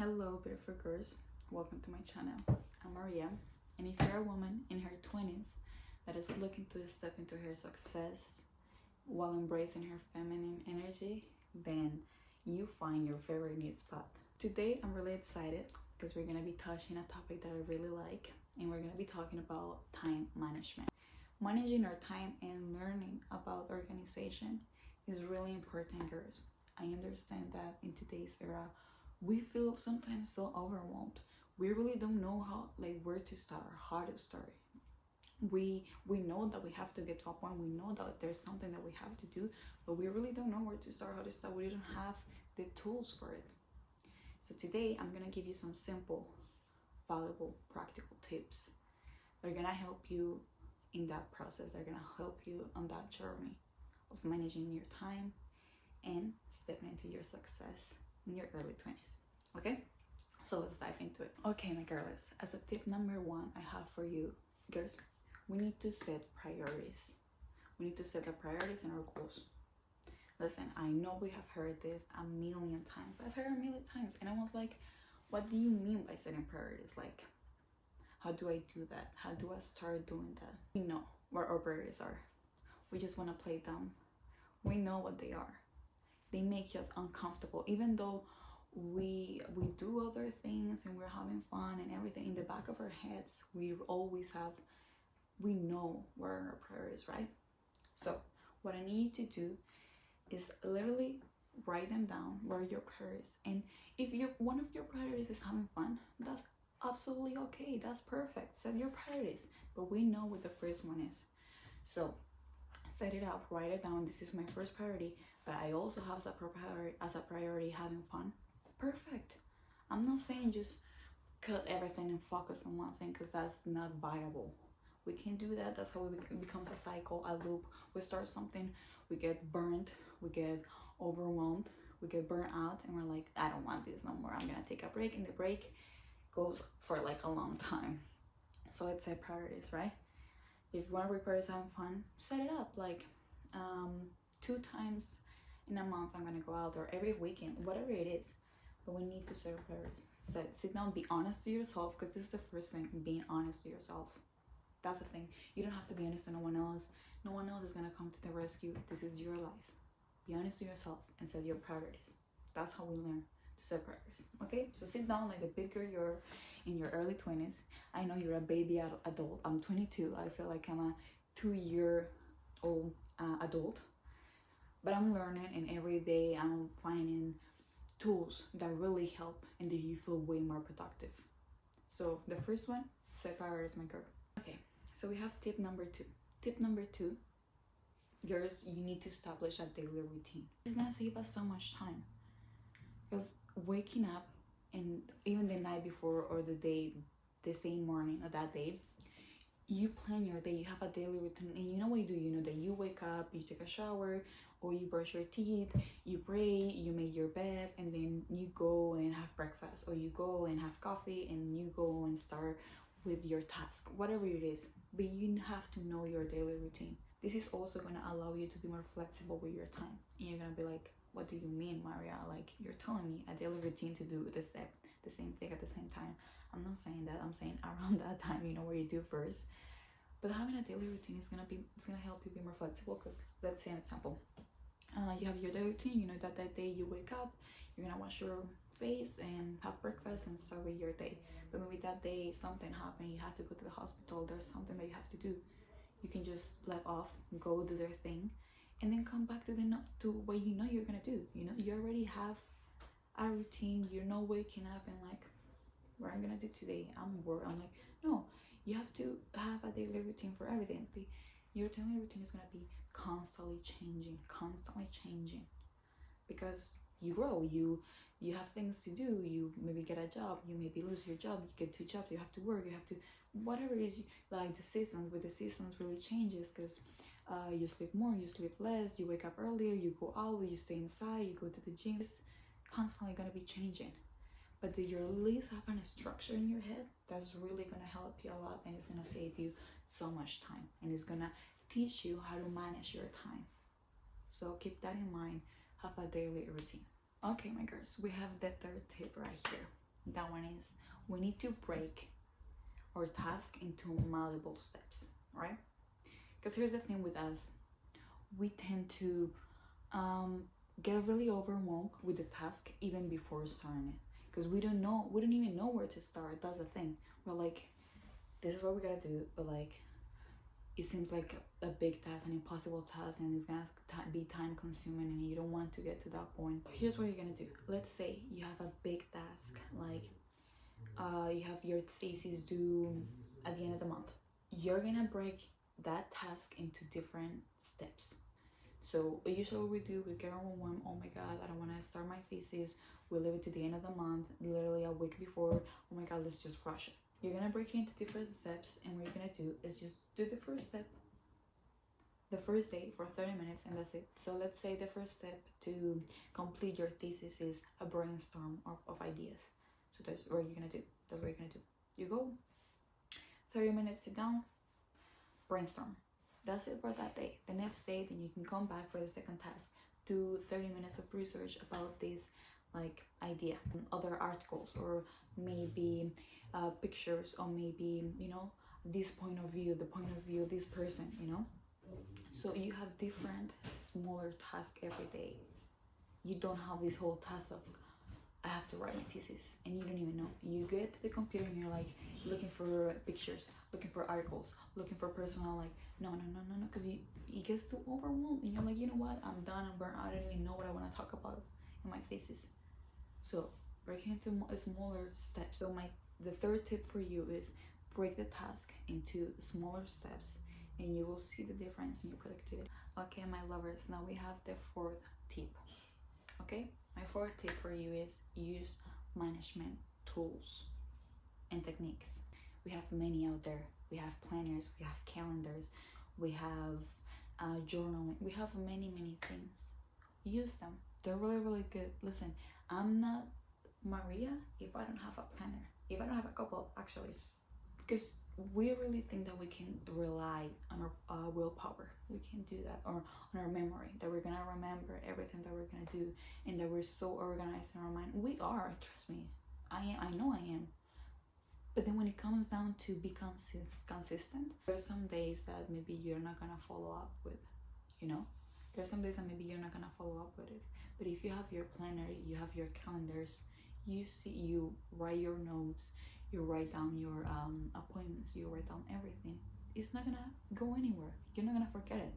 Hello, beautiful girls. Welcome to my channel. I'm Maria, and if you're a woman in her 20s that is looking to step into her success while embracing her feminine energy, then you find your favorite new spot. Today, I'm really excited because we're going to be touching a topic that I really like, and we're going to be talking about time management. Managing our time and learning about organization is really important, girls. I understand that in today's era, we feel sometimes so overwhelmed. We really don't know where to start or how to start. We know that we have to get to a point. We know that there's something that we have to do, but we really don't know where to start, how to start. We don't have the tools for it. So today I'm gonna give you some simple, valuable, practical tips. They're gonna help you in that process. They're gonna help you on that journey of managing your time and stepping into your success in your early 20s. Okay, so let's dive into it. Okay, my girls, as a tip number one I have for you girls, we need to set priorities. We need to set the priorities and our goals. Listen, I know we have heard this a million times. I've heard a million times, and I was like, what do you mean by setting priorities? Like, how do I do that? How do I start doing that? We know what our priorities are. We just want to play them. We know what they are. They make us uncomfortable, even though we do other things and we're having fun and everything. In the back of our heads, we know where our priorities, right? So what I need you to do is literally write them down. Where are your priorities? And if one of your priorities is having fun, that's absolutely okay. That's perfect. Set your priorities. But we know what the first one is. So set it up, write it down. This is my first priority, but I also have as a priority having fun. Perfect. I'm not saying just cut everything and focus on one thing, because that's not viable. We can do that. That's how it becomes a cycle, a loop. We start something, we get burnt, we get overwhelmed, we get burnt out, and we're like, I don't want this no more. I'm gonna take a break, and the break goes for like a long time. So let's set priorities, right? If one of your priorities having fun, set it up like 2 times in a month. I'm gonna go out, or every weekend, whatever it is. But we need to set priorities. Sit down, be honest to yourself, because this is the first thing, being honest to yourself. That's the thing. You don't have to be honest to no one else. No one else is gonna come to the rescue. This is your life. Be honest to yourself and set your priorities. That's how we learn to set priorities. Okay? So sit down. Like, the bigger you're in your early 20s, I know you're a baby adult. I'm 22. I feel like I'm a 2-year-old adult, but I'm learning, and every day I'm finding tools that really help and that you feel way more productive. So the first one, set priorities, my girl. Okay, so we have tip number 2. Tip number 2, girls, you need to establish a daily routine. It's gonna save us so much time, because waking up, and even the night before or the same morning or that day, you plan your day. You have a daily routine, and you know what you do. You know that you wake up, you take a shower, or you brush your teeth, you pray, you make your bed, and then you go and have breakfast, or you go and have coffee, and you go and start with your task, whatever it is. But you have to know your daily routine. This is also going to allow you to be more flexible with your time. And you're going to be like, what do you mean, Maria? Like, you're telling me a daily routine to do the same thing at the same time. I'm not saying that. I'm saying around that time, you know what you do first. But having a daily routine is gonna help you be more flexible. Because let's say an example, you have your daily routine. You know that day you wake up, you're gonna wash your face and have breakfast and start with your day. But maybe that day something happened, you have to go to the hospital, there's something that you have to do. You can just let off, go do their thing, and then come back to what you know you're gonna do. You know, you already have a routine. You're not waking up and like, what I'm gonna do today, I'm bored. I'm like, no, you have to have a daily routine for everything. Your daily routine is gonna be constantly changing, because you grow, you have things to do. You maybe get a job, you maybe lose your job, you get 2 jobs, you have to work, you have to, whatever it is. Like the seasons, with the seasons really changes, because you sleep more, you sleep less, you wake up earlier, you go out, you stay inside, you go to the gym. It's constantly gonna be changing. But you're at least having a structure in your head, that's really gonna help you a lot, and it's gonna save you so much time, and it's gonna teach you how to manage your time. So keep that in mind. Have a daily routine. Okay, my girls, we have the third tip right here. That one is, we need to break our task into multiple steps, right? Because here's the thing with us, we tend to get really overwhelmed with the task even before starting it, because we don't even know where to start. That's the thing. We're like, this is what we gotta do, but like, it seems like a big task, an impossible task, and it's gonna be time consuming, and you don't want to get to that point. Here's what you're gonna do. Let's say you have a big task, like you have your thesis due at the end of the month. You're gonna break that task into different steps. So usually what we do, we get overwhelmed. Oh my god, I don't want to start my thesis. We leave it to the end of the month, literally a week before. Oh my god, let's just rush it. You're gonna break it into different steps, and what you're gonna do is just do the first step the first day for 30 minutes, and that's it. So let's say the first step to complete your thesis is a brainstorm of ideas. So that's what you're gonna do. That's what you're gonna do. You go 30 minutes, sit down, brainstorm. That's it for that day. The next day, then you can come back for the second task. Do 30 minutes of research about this like idea, other articles, or maybe pictures, or maybe, you know, this point of view, the point of view of this person, you know. So you have different smaller tasks every day. You don't have this whole task of, I have to write my thesis, and you don't even know. You get to the computer and you're like looking for pictures, looking for articles, looking for personal, like no, because it gets too overwhelmed, and you're like, you know what, I'm done, I'm burnt out, I don't even know what I want to talk about in my thesis. So break it into smaller steps. So the third tip for you is break the task into smaller steps, and you will see the difference in your productivity. Okay, my lovers, now we have the fourth tip. Okay, my fourth tip for you is use management tools and techniques. We have many out there. We have planners, we have calendars, we have journaling, we have many things. Use them. They're really good. Listen, I'm not Maria if I don't have a planner, if I don't have a couple, actually, because we really think that we can rely on our willpower. We can do that, or on our memory, that we're gonna remember everything that we're gonna do, and that we're so organized in our mind. We are, trust me, I know I am. But then when it comes down to be consistent, there's some days that maybe you're not gonna follow up with, you know. There's some days that maybe you're not gonna follow up with it. But if you have your planner, you have your calendars, you write your notes, you write down your appointments, you write down everything, it's not gonna go anywhere. You're not gonna forget it.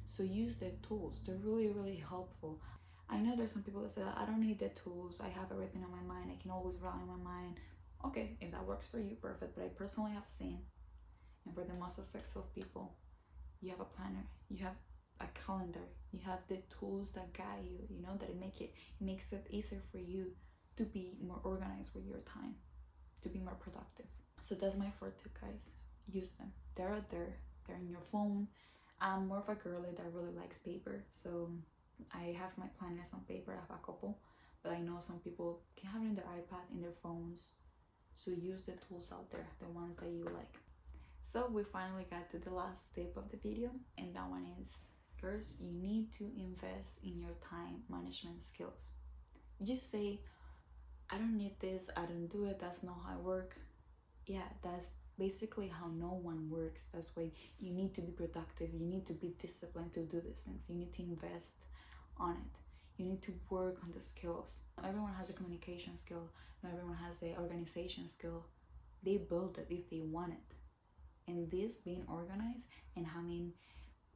So use the tools. They're really helpful. I know there's some people that say, I don't need the tools, I have everything on my mind, I can always rely on my mind. Okay, if that works for you, perfect. But I personally have seen, and for the most successful people, you have a planner, you have a calendar, you have the tools that guide you, you know, that it makes it easier for you to be more organized with your time, to be more productive. So that's my fourth tip, guys. Use them. They're out there. They're in your phone. I'm more of a girly that really likes paper, so I have my planners on paper. I have a couple, but I know some people can have it in their iPad, in their phones. So use the tools out there, the ones that you like. So we finally got to the last tip of the video, and that one is, girls, you need to invest in your time management skills. You say, I don't need this, I don't do it, that's not how I work. Yeah, that's basically how no one works. That's why you need to be productive, you need to be disciplined to do these things. You need to invest on it. You need to work on the skills. Not everyone has a communication skill, not everyone has the organization skill. They build it if they want it. And this, being organized and having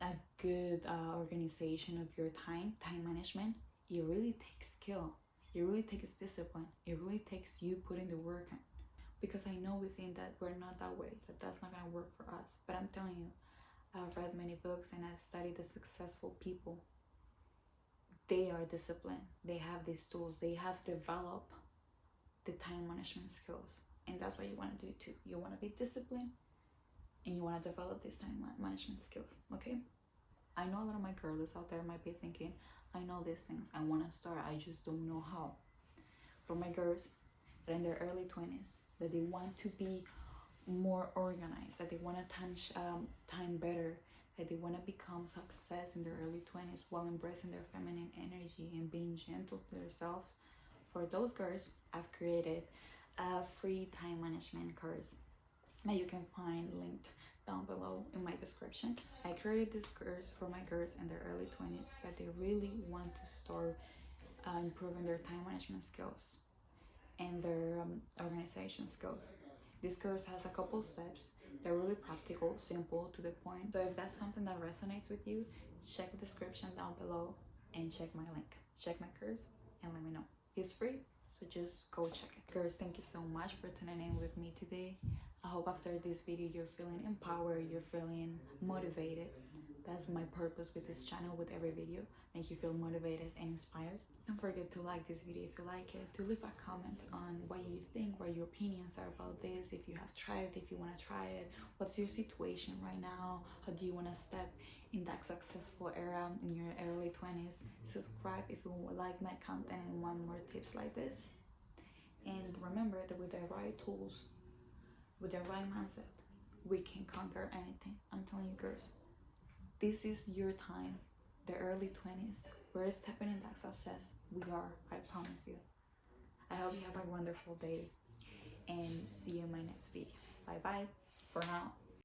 a good organization of your time management, it really takes skill. It really takes discipline. It really takes you putting the work in. Because I know we think that we're not that way, that's not gonna work for us. But I'm telling you, I've read many books and I've studied the successful people. They are disciplined. They have these tools. They have developed the time management skills. And that's what you want to do too. You want to be disciplined and you want to develop these time management skills, okay? I know a lot of my girls out there might be thinking, I know these things, I want to start, I just don't know how. For my girls that are in their early 20s, that they want to be more organized, that they want to time better, that they want to become success in their early 20s while embracing their feminine energy and being gentle to themselves. For those girls, I've created a free time management course that you can find linked down below in my description. I created this course for my girls in their early 20s that they really want to start improving their time management skills and their organization skills. This course has a couple steps. They're really practical, simple, to the point. So if that's something that resonates with you, check the description down below and check my link. Check my course and let me know. It's free, so just go check it. Girls, thank you so much for tuning in with me today. I hope after this video you're feeling empowered, you're feeling motivated. That's my purpose with this channel, with every video, make you feel motivated and inspired. Don't forget to like this video if you like it, to leave a comment on what you think, what your opinions are about this, if you have tried it, if you want to try it, what's your situation right now, how do you want to step in that successful era in your early 20s. Subscribe if you like my content and want more tips like this. And remember that with the right tools, with the right mindset, we can conquer anything. I'm telling you, girls, this is your time. The early 20s, we're stepping in that success. We are, I promise you. I hope you have a wonderful day and see you in my next video. Bye bye for now.